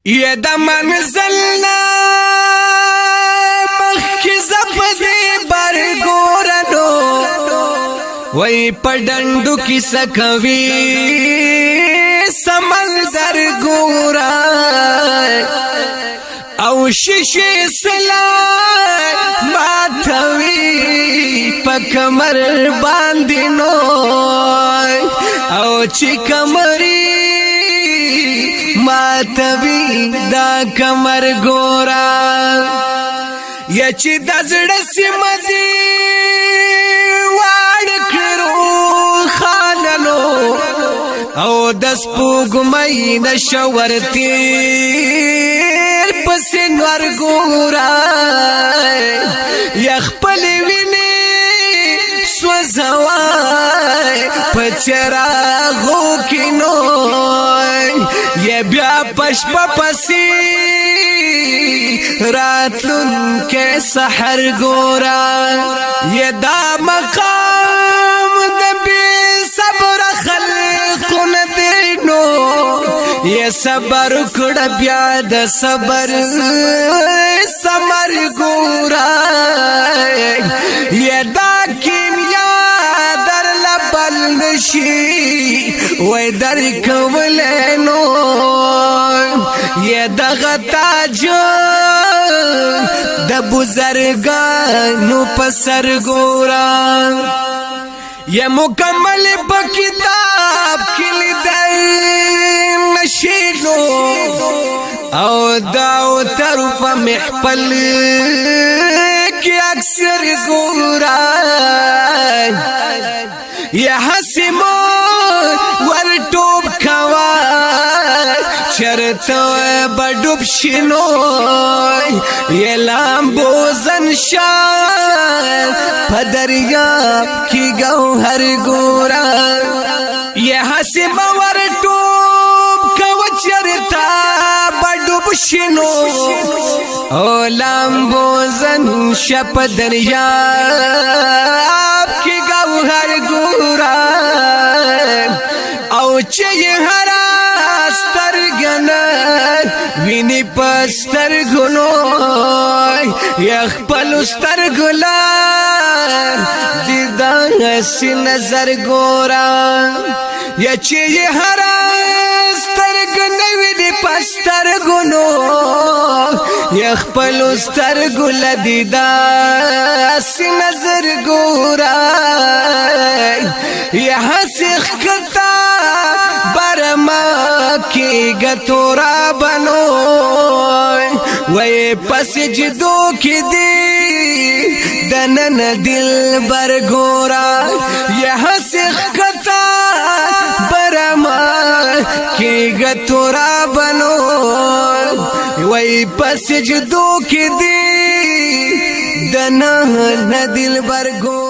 یہ د منزلنا مخی زپدی برگورنو وی پڑندو کی سکوی سمندر گورا او شیشی سلام ماتوی پا کمر باندینو او چی کمری ماتوی دا کمر گورا یا چی دزڑسی مدی وار کرو خانلو او دس پوگمئی نشور تیر پسنور گورا یخ پلوینی سوزوائی پچراغو کنوئی یہ بیا پشپا پسی راتلن کے سحر گورا یہ دا مقام دبی صبر خلقن دینو یہ صبر کڑ بیا دا صبر سمر گورا یہ دا کیمیا در لبل نشی وی در کولینو یہ دغتا جو د بزرگانو پسر گورا یہ مکمل بکتاب کلی دین نشیلو او داو طرف محپل کی اکثر گورا یہ حسمو ورطوب کوا چرتو بڑوب شنوی یہ لامبوزن شان پدریاب کی گوہر گورا یہ حسم ورطوب کوا چرتا بڑوب شنوی او لامبوزن شپ دریاب کی گوہر گورا او چی ہرا سترگنن وینی پسترگنوی یخ پلو سترگلن دیدان سی نظر گورا یا چی ہرا سترگنن وینی پسترگنوی یخ پلو سترگل دیدان سی نظر گورا یہاں سیخ کتا برما کی گتورا بنو وی پس جدو کی دی دنن دل برگورا یہاں سیخ کتا برما کی گتورا بنو وی پس جدو کی دی دنن دل برگورا